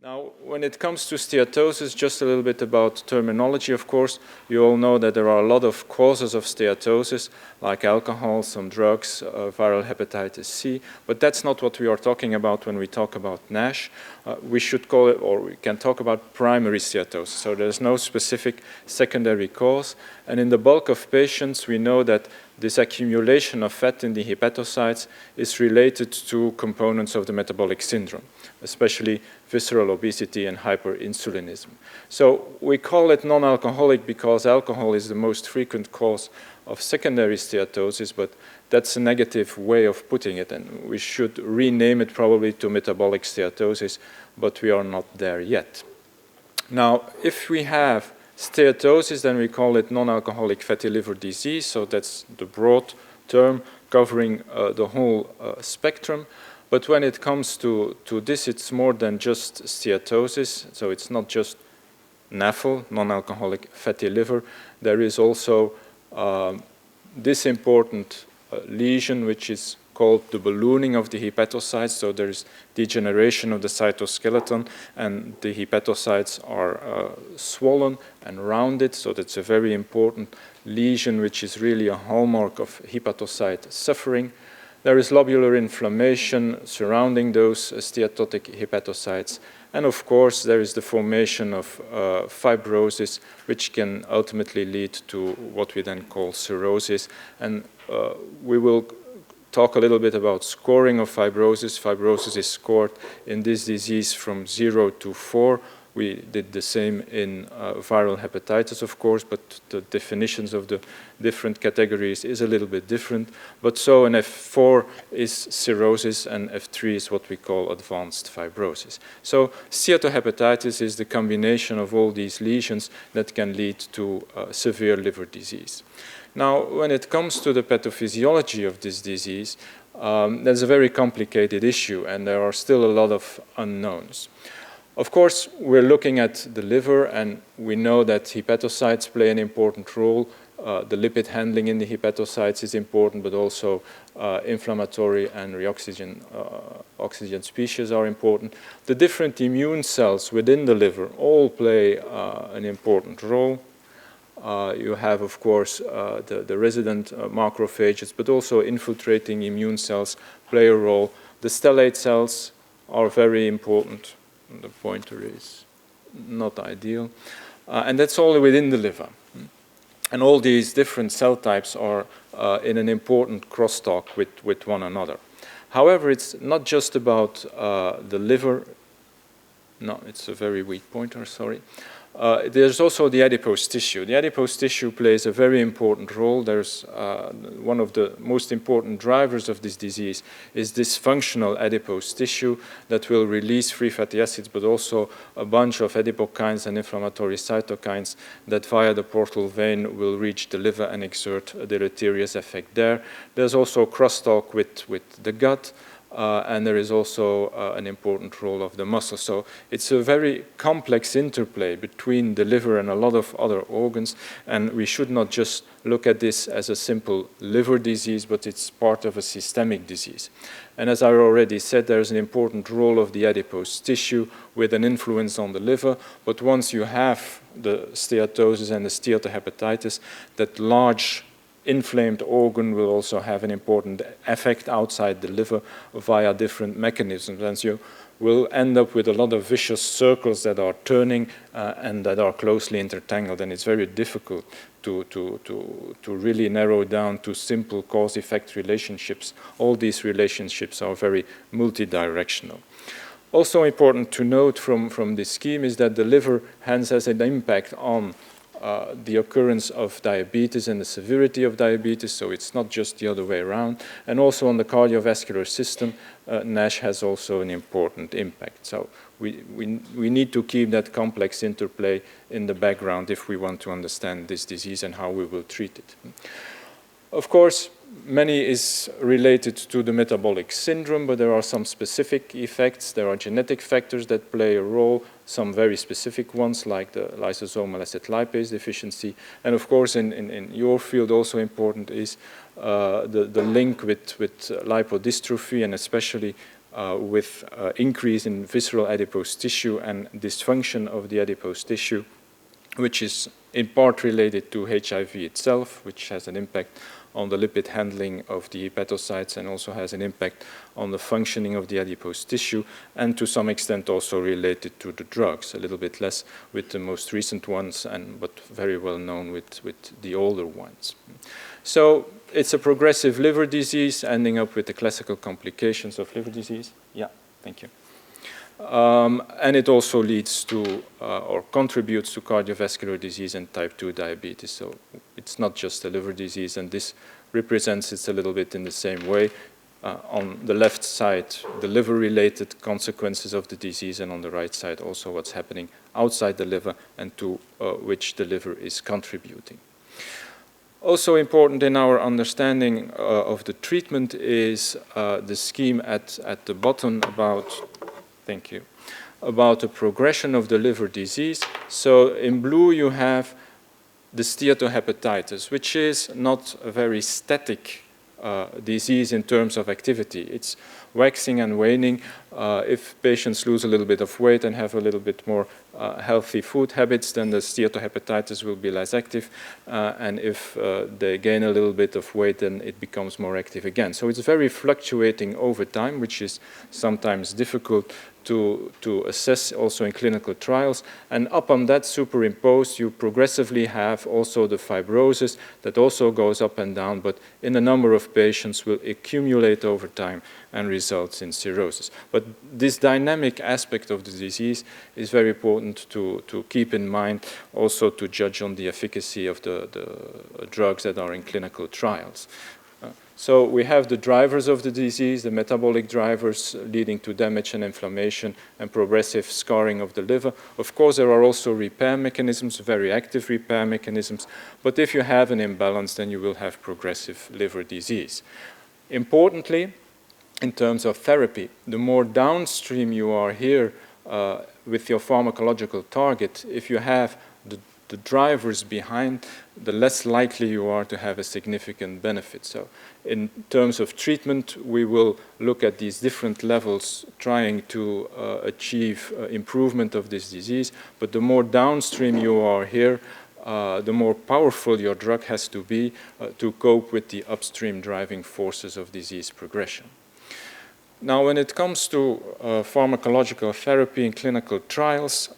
Now, when it comes to steatosis, just a little bit about terminology, of course. You all know that there are a lot of causes of steatosis, like alcohol, some drugs, viral hepatitis C, but that's not what we are talking about when we talk about NASH. We should call it, or we can talk about primary steatosis. So there's no specific secondary cause. And in the bulk of patients, we know that this accumulation of fat in the hepatocytes is related to components of the metabolic syndrome, especially visceral obesity and hyperinsulinism. So we call it non-alcoholic because alcohol is the most frequent cause of secondary steatosis, but that's a negative way of putting it, and we should rename it probably to metabolic steatosis, but we are not there yet. Now, if we have steatosis, then we call it non-alcoholic fatty liver disease, so that's the broad term covering the whole spectrum. But when it comes to this, it's more than just steatosis, so it's not just NAFL, non-alcoholic fatty liver. There is also this important lesion, which is called the ballooning of the hepatocytes. So there is degeneration of the cytoskeleton, and the hepatocytes are swollen and rounded. So that's a very important lesion, which is really a hallmark of hepatocyte suffering. There is lobular inflammation surrounding those steatotic hepatocytes. And of course, there is the formation of fibrosis, which can ultimately lead to what we then call cirrhosis. And we will talk a little bit about scoring of fibrosis. Fibrosis is scored in this disease from 0 to 4. We did the same in viral hepatitis, of course, but the definitions of the different categories is a little bit different. But so an F4 is cirrhosis, and F3 is what we call advanced fibrosis. So steatohepatitis is the combination of all these lesions that can lead to severe liver disease. Now, when it comes to the pathophysiology of this disease, that's a very complicated issue, and there are still a lot of unknowns. Of course, we're looking at the liver, and we know that hepatocytes play an important role. The lipid handling in the hepatocytes is important, but also inflammatory and oxygen species are important. The different immune cells within the liver all play an important role. You have, of course, the resident macrophages, but also infiltrating immune cells play a role. The stellate cells are very important. The pointer is not ideal. And that's all within the liver. And all these different cell types are in an important crosstalk with one another. However, it's not just about the liver. No, it's a very weak pointer, sorry. There's also the adipose tissue. The adipose tissue plays a very important role. There's one of the most important drivers of this disease is dysfunctional adipose tissue that will release free fatty acids, but also a bunch of adipokines and inflammatory cytokines that via the portal vein will reach the liver and exert a deleterious effect there. There's also crosstalk with the gut. And there is also an important role of the muscle. So it's a very complex interplay between the liver and a lot of other organs, and we should not just look at this as a simple liver disease, but it's part of a systemic disease. And as I already said, there's an important role of the adipose tissue with an influence on the liver, but once you have the steatosis and the steatohepatitis, that large inflamed organ will also have an important effect outside the liver via different mechanisms. And you will end up with a lot of vicious circles that are turning and that are closely intertangled. And it's very difficult to really narrow down to simple cause-effect relationships. All these relationships are very multidirectional. Also important to note from this scheme is that the liver hence has an impact on the occurrence of diabetes and the severity of diabetes, so it's not just the other way around. And also on the cardiovascular system, NASH has also an important impact. So we need to keep that complex interplay in the background if we want to understand this disease and how we will treat it. Of course, many is related to the metabolic syndrome, but there are some specific effects. There are genetic factors that play a role, some very specific ones like the lysosomal acid lipase deficiency. And of course, in your field also important is the link with lipodystrophy and especially with increase in visceral adipose tissue and dysfunction of the adipose tissue, which is in part related to HIV itself, which has an impact on the lipid handling of the hepatocytes and also has an impact on the functioning of the adipose tissue, and to some extent also related to the drugs, a little bit less with the most recent ones, but very well known with the older ones. So it's a progressive liver disease ending up with the classical complications of liver disease. Yeah, thank you. And it also leads to or contributes to cardiovascular disease and type 2 diabetes. So it's not just a liver disease, and this represents it a little bit in the same way. On the left side, the liver-related consequences of the disease, and on the right side also what's happening outside the liver and to which the liver is contributing. Also important in our understanding of the treatment is the scheme at the bottom about the progression of the liver disease. So in blue you have the steatohepatitis, which is not a very static disease in terms of activity. It's waxing and waning. If patients lose a little bit of weight and have a little bit more healthy food habits, then the steatohepatitis will be less active. And if they gain a little bit of weight, then it becomes more active again. So it's very fluctuating over time, which is sometimes difficult to assess also in clinical trials. And up on that superimposed, you progressively have also the fibrosis that also goes up and down, but in a number of patients will accumulate over time and results in cirrhosis. But this dynamic aspect of the disease is very important to keep in mind, also to judge on the efficacy of the drugs that are in clinical trials. So we have the drivers of the disease, the metabolic drivers leading to damage and inflammation and progressive scarring of the liver. Of course, there are also repair mechanisms, very active repair mechanisms. But if you have an imbalance, then you will have progressive liver disease. Importantly, in terms of therapy, the more downstream you are here with your pharmacological target, if you have the drivers behind, the less likely you are to have a significant benefit. So in terms of treatment, we will look at these different levels trying to achieve improvement of this disease. But the more downstream you are here, the more powerful your drug has to be to cope with the upstream driving forces of disease progression. Now, when it comes to pharmacological therapy in clinical trials,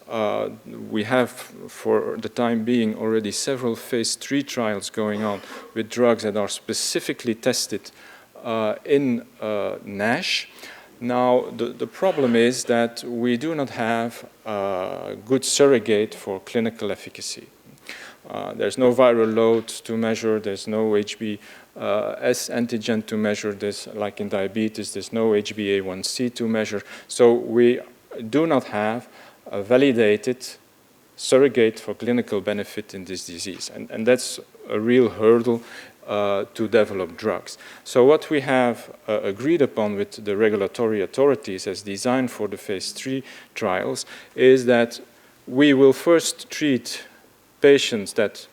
we have, for the time being, already several phase 3 trials going on with drugs that are specifically tested in NASH. Now, the problem is that we do not have a good surrogate for clinical efficacy. There's no viral load to measure, there's no HbS antigen to measure this, like in diabetes, there's no HbA1c to measure. So we do not have a validated surrogate for clinical benefit in this disease. And that's a real hurdle to develop drugs. So what we have agreed upon with the regulatory authorities as designed for the phase 3 trials is that we will first treat patients that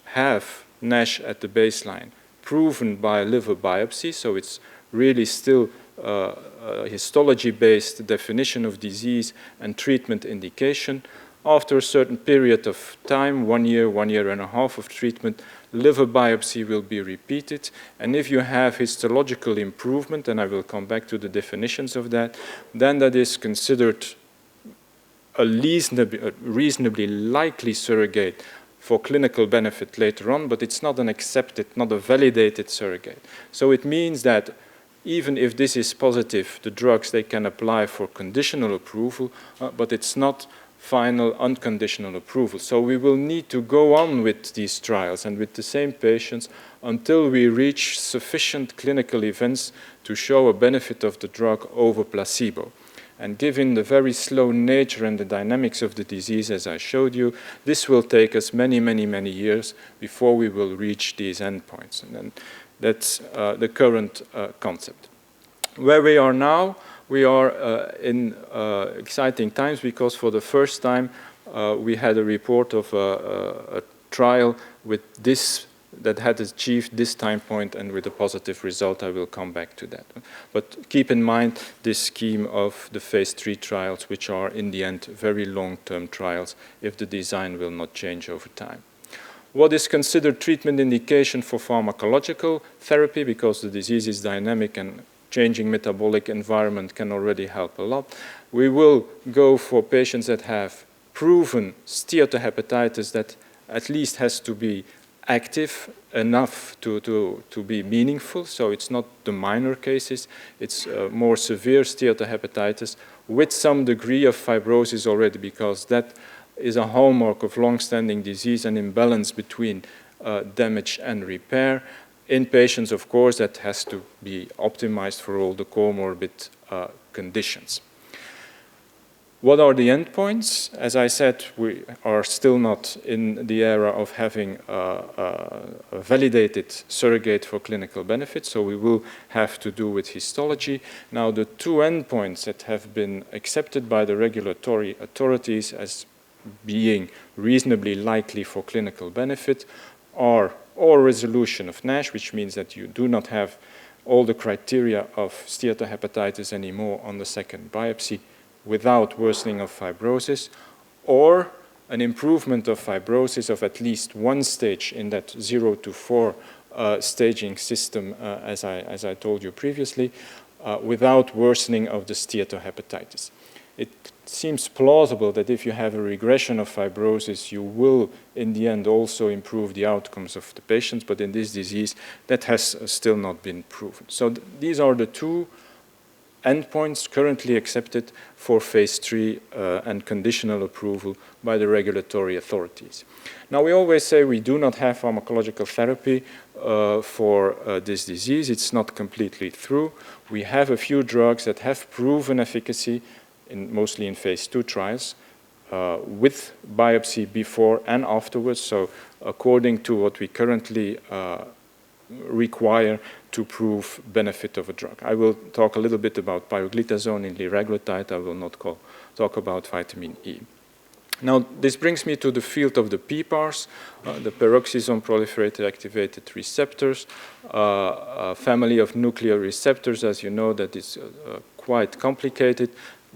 have NASH at the baseline, proven by a liver biopsy, so it's really still a histology-based definition of disease and treatment indication. After a certain period of time, 1 year, 1.5 years of treatment, liver biopsy will be repeated. And if you have histological improvement, and I will come back to the definitions of that, then that is considered a reasonably likely surrogate for clinical benefit later on, but it's not an accepted, not a validated surrogate. So it means that even if this is positive, the drugs, they can apply for conditional approval, but it's not final unconditional approval. So we will need to go on with these trials and with the same patients until we reach sufficient clinical events to show a benefit of the drug over placebo. And given the very slow nature and the dynamics of the disease, as I showed you, this will take us many, many, many years before we will reach these endpoints. And then that's the current concept. Where we are now, we are in exciting times because for the first time we had a report of a trial with this that had achieved this time point and with a positive result. I will come back to that. But keep in mind this scheme of the phase 3 trials, which are in the end very long-term trials if the design will not change over time. What is considered treatment indication for pharmacological therapy, because the disease is dynamic and changing metabolic environment can already help a lot. We will go for patients that have proven steatohepatitis that at least has to be active enough to be meaningful. So it's not the minor cases, it's more severe steatohepatitis with some degree of fibrosis already, because that is a hallmark of long-standing disease, an imbalance between damage and repair. In patients, of course, that has to be optimized for all the comorbid conditions. What are the endpoints? As I said, we are still not in the era of having a validated surrogate for clinical benefit, so we will have to do with histology. Now, the two endpoints that have been accepted by the regulatory authorities as being reasonably likely for clinical benefit are or resolution of NASH, which means that you do not have all the criteria of steatohepatitis anymore on the second biopsy without worsening of fibrosis, or an improvement of fibrosis of at least one stage in that 0 to 4 staging system, as I told you previously, without worsening of the steatohepatitis. It seems plausible that if you have a regression of fibrosis, you will, in the end, also improve the outcomes of the patients, but in this disease, that has still not been proven. So these are the two endpoints currently accepted for phase 3 and conditional approval by the regulatory authorities. Now, we always say we do not have pharmacological therapy for this disease. It's not completely true. We have a few drugs that have proven efficacy, mostly in phase 2 trials, with biopsy before and afterwards. So according to what we currently require to prove benefit of a drug. I will talk a little bit about pioglitazone and liraglutide. I will not talk about vitamin E. Now, this brings me to the field of the PPARs, the peroxisome proliferated activated receptors, a family of nuclear receptors, as you know, that is quite complicated.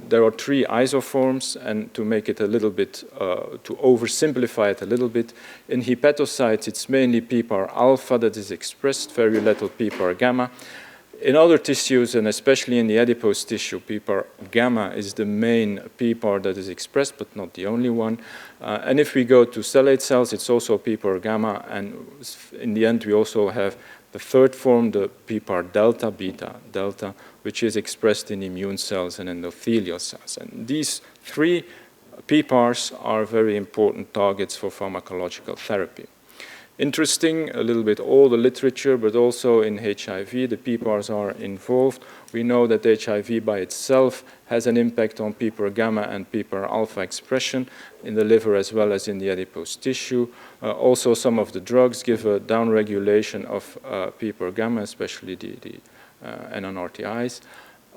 There are 3 isoforms, and to make it a little bit, to oversimplify it a little bit, in hepatocytes it's mainly PPAR alpha that is expressed, very little PPAR gamma. In other tissues, and especially in the adipose tissue, PPAR gamma is the main PPAR that is expressed, but not the only one. And if we go to stellate cells, it's also PPAR gamma, and in the end we also have the third form, the PPAR delta, beta delta, which is expressed in immune cells and endothelial cells. And these 3 PPARs are very important targets for pharmacological therapy. Interesting, a little bit all the literature, but also in HIV, the PPARs are involved. We know that HIV by itself has an impact on PPAR gamma and PPAR alpha expression in the liver as well as in the adipose tissue. Also, some of the drugs give a downregulation of PPAR gamma, especially the NNRTIs.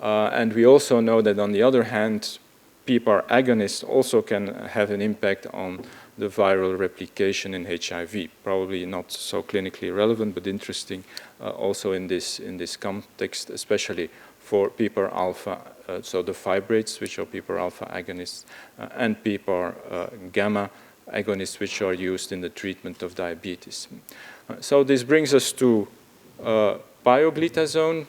And we also know that on the other hand, PPAR agonists also can have an impact on the viral replication in HIV. Probably not so clinically relevant, but interesting also in this context, especially for PPAR alpha, so the fibrates, which are PPAR alpha agonists, and PPAR gamma agonists, which are used in the treatment of diabetes. So this brings us to pioglitazone,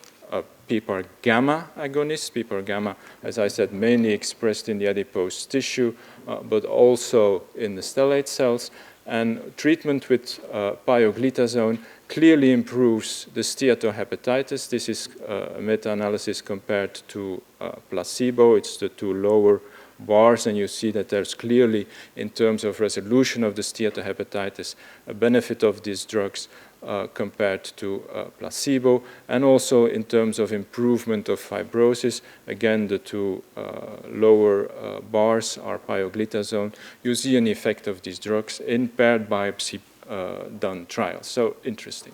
PPAR gamma agonist. PPAR gamma, as I said, mainly expressed in the adipose tissue, but also in the stellate cells. And treatment with pioglitazone clearly improves the steatohepatitis. This is a meta-analysis compared to placebo. It's the 2 lower bars, and you see that there's clearly, in terms of resolution of the steatohepatitis, a benefit of these drugs compared to placebo, and also in terms of improvement of fibrosis. Again, the 2 lower bars are pioglitazone. You see an effect of these drugs in paired biopsy done trials. So interesting.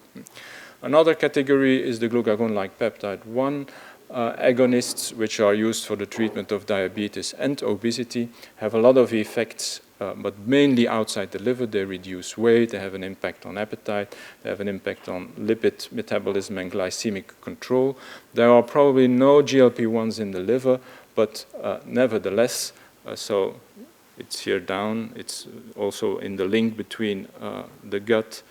Another category is the glucagon-like peptide 1 agonists, which are used for the treatment of diabetes and obesity, have a lot of effects but mainly outside the liver. They reduce weight, they have an impact on appetite, they have an impact on lipid metabolism and glycemic control. There are probably no GLP-1s in the liver, but nevertheless, so it's here down, it's also in the link between the gut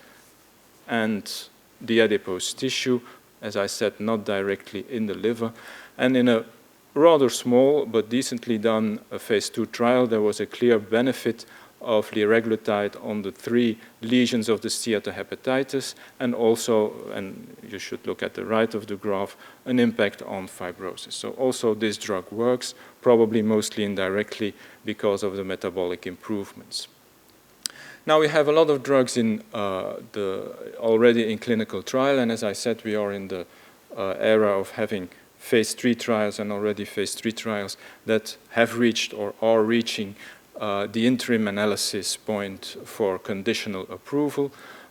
and the adipose tissue, as I said, not directly in the liver. And in a rather small but decently done phase 2 trial, there was a clear benefit of liraglutide on the 3 lesions of the steatohepatitis, and also, and you should look at the right of the graph, an impact on fibrosis. So also this drug works, probably mostly indirectly because of the metabolic improvements. Now we have a lot of drugs in already in clinical trial, and as I said, we are in the era of having phase 3 trials and already phase 3 trials that have reached or are reaching the interim analysis point for conditional approval.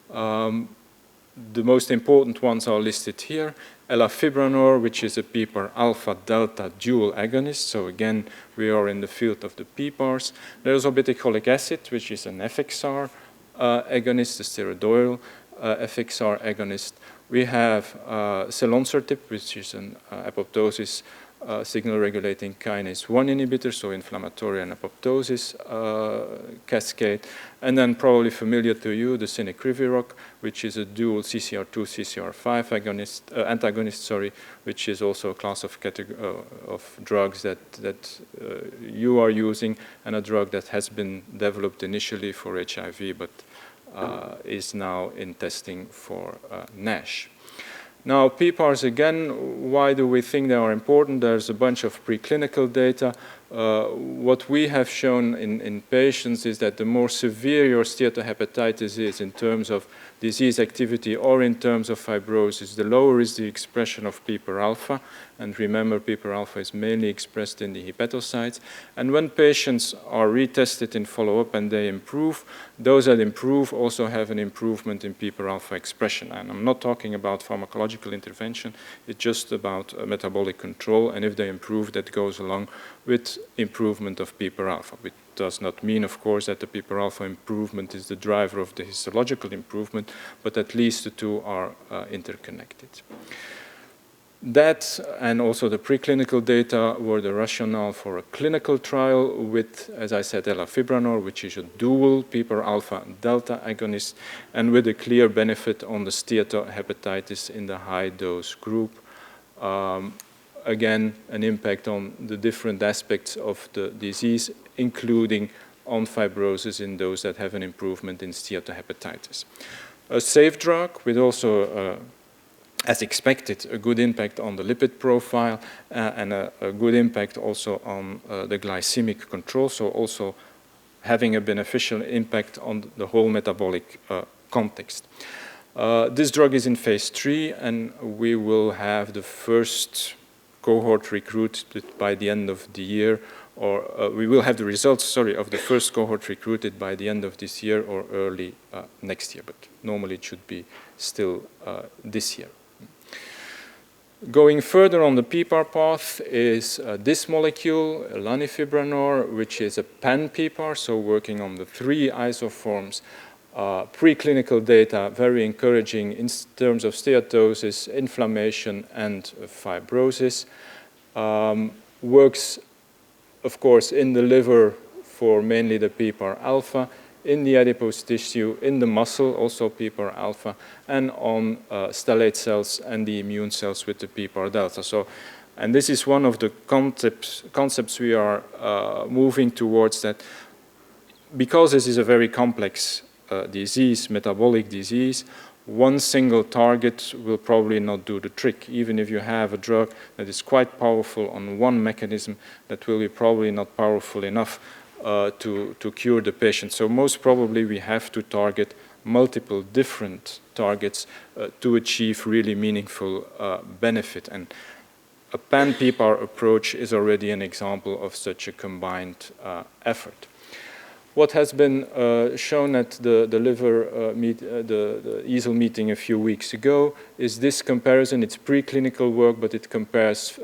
The most important ones are listed here. Elafibranor, which is a PPAR alpha delta dual agonist. So again, we are in the field of the PPARs. There's obeticholic acid, which is an FXR agonist, a steroidal FXR agonist. We have selonsertib, which is an apoptosis signal-regulating kinase 1 inhibitor, so inflammatory and apoptosis cascade. And then probably familiar to you, the cenicriviroc, which is a dual CCR2, CCR5 antagonist, which is also a class of drugs that you are using, and a drug that has been developed initially for HIV, but is now in testing for NASH. Now, PPARs, again, why do we think they are important? There's a bunch of preclinical data. What we have shown in patients is that the more severe your steatohepatitis is in terms of disease activity or in terms of fibrosis, the lower is the expression of PPAR alpha. And remember, PPAR alpha is mainly expressed in the hepatocytes. And when patients are retested in follow-up and they improve, those that improve also have an improvement in PPAR alpha expression. And I'm not talking about pharmacological intervention, it's just about metabolic control. And if they improve, that goes along with improvement of PPAR alpha. It does not mean, of course, that the PPAR alpha improvement is the driver of the histological improvement, but at least the two are interconnected. That and also the preclinical data were the rationale for a clinical trial with, as I said, elafibranor, which is a dual PPAR alpha delta agonist, and with a clear benefit on the steatohepatitis in the high dose group. Again, an impact on the different aspects of the disease, including on fibrosis in those that have an improvement in steatohepatitis. A safe drug with also as expected, a good impact on the lipid profile and a good impact also on the glycemic control, so also having a beneficial impact on the whole metabolic context. This drug is in phase 3, and we will have the first cohort recruited by the end of the year, or we will have the results, of the first cohort recruited by the end of this year or early next year, but normally it should be still this year. Going further on the PPAR path is this molecule, lanifibranor, which is a pan-PPAR, so working on the 3 isoforms. Preclinical data, very encouraging in terms of steatosis, inflammation, and fibrosis. Works, of course, in the liver for mainly the PPAR alpha, in the adipose tissue, in the muscle, also PPAR alpha, and on stellate cells and the immune cells with the PPAR delta. So, and this is one of the concepts we are moving towards, that because this is a very complex disease, metabolic disease, one single target will probably not do the trick. Even if you have a drug that is quite powerful on one mechanism, that will be probably not powerful enough to cure the patient. So most probably we have to target multiple different targets to achieve really meaningful benefit. And a pan-PPAR approach is already an example of such a combined effort. What has been shown at the EASL meeting a few weeks ago is this comparison. It's preclinical work, but it compares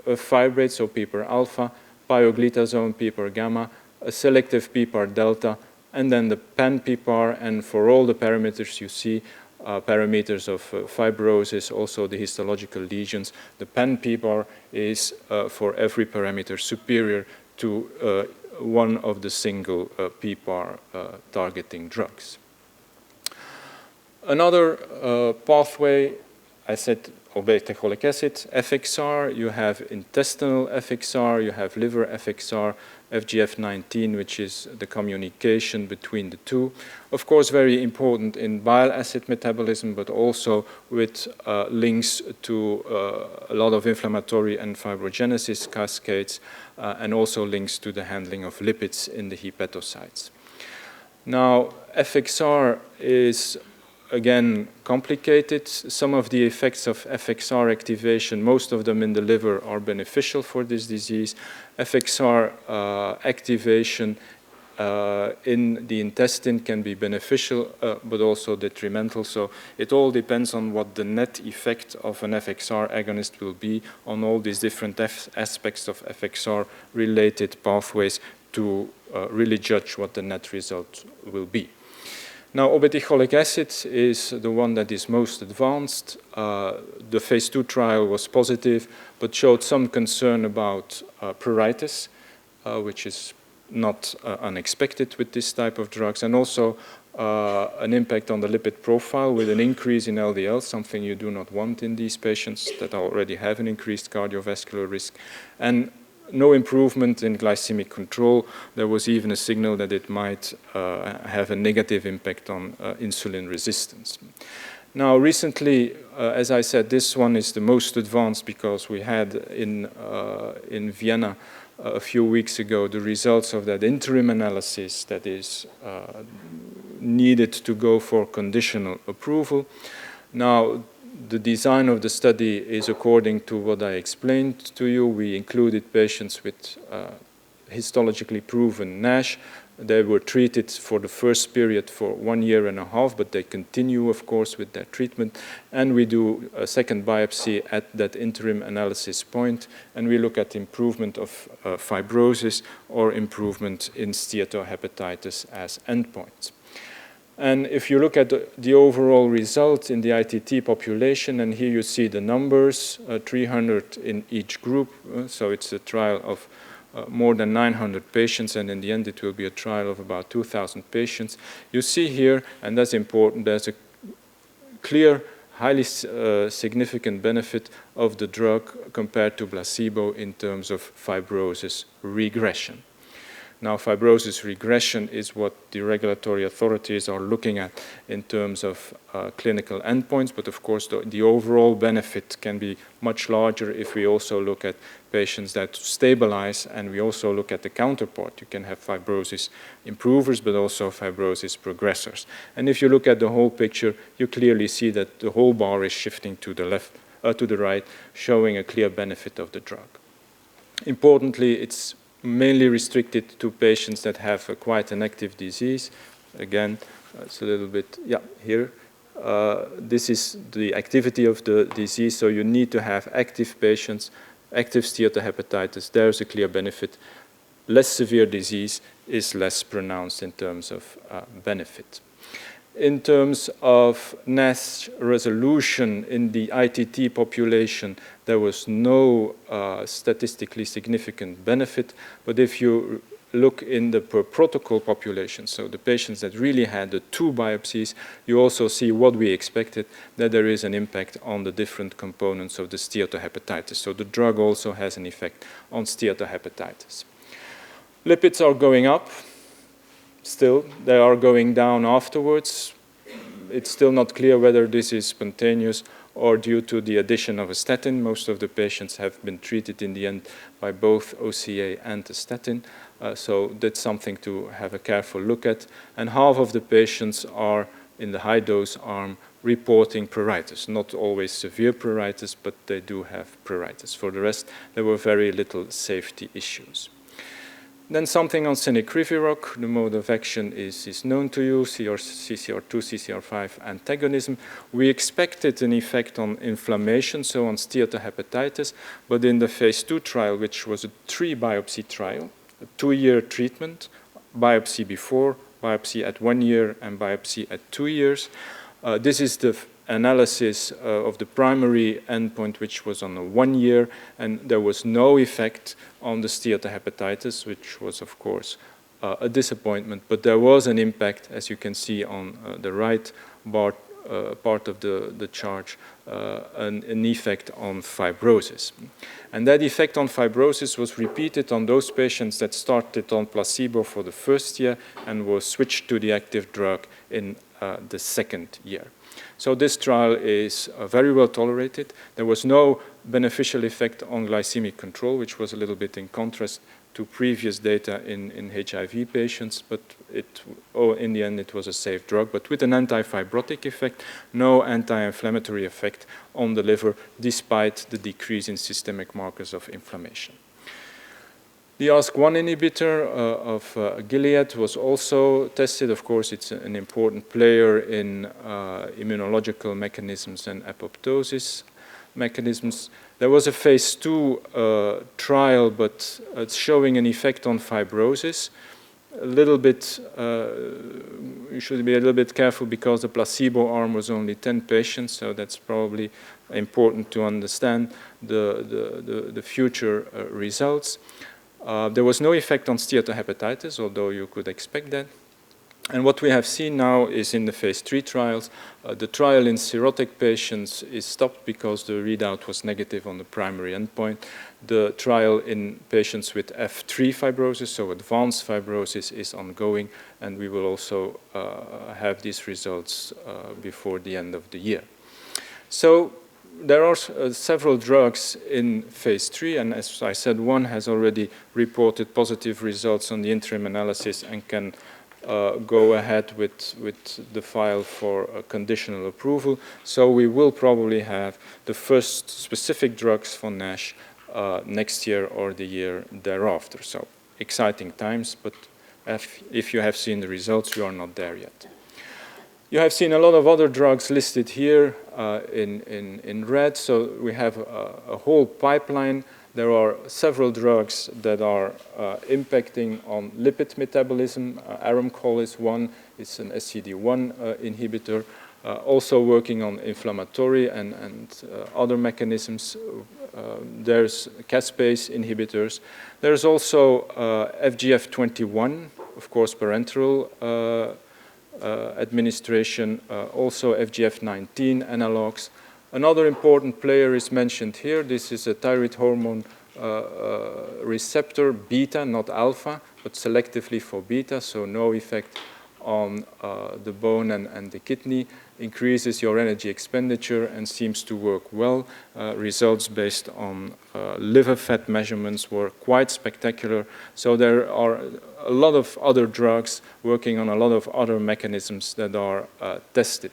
a fibrate, so PPAR alpha, pioglitazone, PPAR gamma, a selective PPAR delta, and then the pan-PPAR, and for all the parameters you see, parameters of fibrosis, also the histological lesions, the pan-PPAR is for every parameter superior to one of the single PPAR targeting drugs. Another pathway, I said obeticholic acid, FXR, you have intestinal FXR, you have liver FXR, FGF19, which is the communication between the two. Of course, very important in bile acid metabolism, but also with links to a lot of inflammatory and fibrogenesis cascades, and also links to the handling of lipids in the hepatocytes. Now, FXR is again complicated. Some of the effects of FXR activation, most of them in the liver, are beneficial for this disease. FXR activation in the intestine can be beneficial, but also detrimental. So it all depends on what the net effect of an FXR agonist will be on all these different aspects of FXR-related pathways to really judge what the net result will be. Now, obeticholic acid is the one that is most advanced. The phase 2 trial was positive, but showed some concern about pruritus, which is not unexpected with this type of drugs, and also an impact on the lipid profile with an increase in LDL, something you do not want in these patients that already have an increased cardiovascular risk, and no improvement in glycemic control. There was even a signal that it might have a negative impact on insulin resistance. Now, recently, as I said, this one is the most advanced because we had in Vienna a few weeks ago the results of that interim analysis that is needed to go for conditional approval. Now, the design of the study is according to what I explained to you. We included patients with histologically proven NASH. They were treated for the first period for 1.5 years, but they continue, of course, with their treatment. And we do a second biopsy at that interim analysis point, and we look at improvement of fibrosis or improvement in steatohepatitis as endpoints. And if you look at the overall result in the ITT population, and here you see the numbers, 300 in each group, so it's a trial of more than 900 patients, and in the end it will be a trial of about 2,000 patients. You see here, and that's important, there's a clear, highly significant benefit of the drug compared to placebo in terms of fibrosis regression. Now, fibrosis regression is what the regulatory authorities are looking at in terms of clinical endpoints, but of course the overall benefit can be much larger if we also look at patients that stabilize, and we also look at the counterpart. You can have fibrosis improvers, but also fibrosis progressors. And if you look at the whole picture, you clearly see that the whole bar is shifting to the left, to the right, showing a clear benefit of the drug. Importantly, it's mainly restricted to patients that have quite an active disease. Again, it's a little bit, yeah, here. This is the activity of the disease, so you need to have active patients, active steatohepatitis. There's a clear benefit. Less severe disease is less pronounced in terms of benefit. In terms of NASH resolution in the ITT population, there was no statistically significant benefit, but if you look in the per protocol population, so the patients that really had the 2 biopsies, you also see what we expected, that there is an impact on the different components of the steatohepatitis. So the drug also has an effect on steatohepatitis. Lipids are going up. Still, they are going down afterwards. It's still not clear whether this is spontaneous or due to the addition of a statin. Most of the patients have been treated in the end by both OCA and a statin. So that's something to have a careful look at. And half of the patients are in the high dose arm reporting pruritus. Not always severe pruritus, but they do have pruritus. For the rest, there were very little safety issues. Then something on cenicriviroc. The mode of action is known to you, CCR2, CCR5 antagonism. We expected an effect on inflammation, so on steatohepatitis, but in the phase 2 trial, which was a 3 biopsy trial, a 2-year treatment, biopsy before, biopsy at 1 year and biopsy at 2 years. This is the analysis of the primary endpoint, which was on a 1 year, and there was no effect on the steatohepatitis, which was, of course, a disappointment, but there was an impact, as you can see on the right part of the chart, an effect on fibrosis. And that effect on fibrosis was repeated on those patients that started on placebo for the first year and were switched to the active drug in the second year. So this trial is very well tolerated. There was no beneficial effect on glycemic control, which was a little bit in contrast to previous data in HIV patients, but in the end it was a safe drug, but with an anti-fibrotic effect, no anti-inflammatory effect on the liver, despite the decrease in systemic markers of inflammation. The ASK1 inhibitor of Gilead was also tested. Of course, it's an important player in immunological mechanisms and apoptosis mechanisms. There was a phase 2 trial, but it's showing an effect on fibrosis. A little bit, you should be a little bit careful because the placebo arm was only 10 patients, so that's probably important to understand the future results. There was no effect on steatohepatitis, although you could expect that. And what we have seen now is in the phase 3 trials, the trial in cirrhotic patients is stopped because the readout was negative on the primary endpoint. The trial in patients with F3 fibrosis, so advanced fibrosis, is ongoing, and we will also have these results before the end of the year. So there are several drugs in phase 3, and as I said, one has already reported positive results on the interim analysis and can go ahead with the file for conditional approval. So we will probably have the first specific drugs for NASH next year or the year thereafter. So exciting times, but if you have seen the results, you are not there yet. You have seen a lot of other drugs listed here in red. So we have a whole pipeline. There are several drugs that are impacting on lipid metabolism. Aramcol is one. It's an SCD1 inhibitor. Also working on inflammatory and other mechanisms. There's caspase inhibitors. There's also FGF21, of course, parenteral administration, also FGF19 analogs. Another important player is mentioned here. This is a thyroid hormone receptor, beta, not alpha, but selectively for beta, so no effect on the bone and the kidney, increases your energy expenditure and seems to work well. Results based on liver fat measurements were quite spectacular. So there are a lot of other drugs working on a lot of other mechanisms that are tested.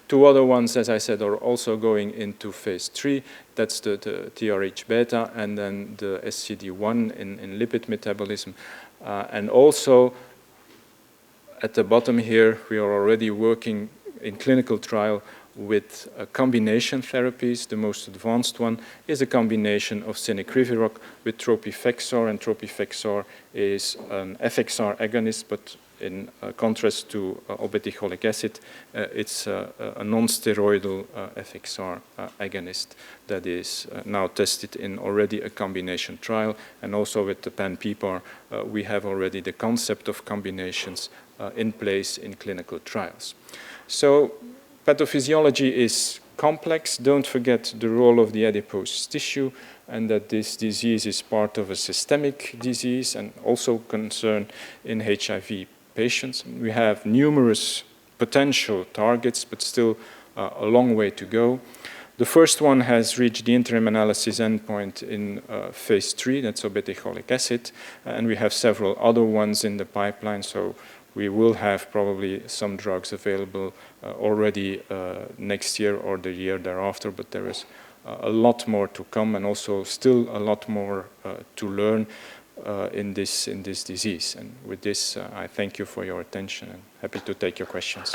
Two other ones, as I said, are also going into phase 3. That's the TRH-beta and then the SCD1 in lipid metabolism. And also, at the bottom here, we are already working in clinical trial with combination therapies. The most advanced one is a combination of cenicriviroc with tropifexor, and tropifexor is an FXR agonist, but in contrast to obeticholic acid, it's a non-steroidal FXR agonist that is now tested in already a combination trial, and also with the pan-PPAR, we have already the concept of combinations in place in clinical trials. So pathophysiology is complex. Don't forget the role of the adipose tissue and that this disease is part of a systemic disease and also concern in HIV patients. We have numerous potential targets, but still a long way to go. The first one has reached the interim analysis endpoint in phase 3, that's obeticholic acid, and we have several other ones in the pipeline, so we will have probably some drugs available already next year or the year thereafter, but there is a lot more to come and also still a lot more to learn in this disease. And with this, I thank you for your attention and happy to take your questions.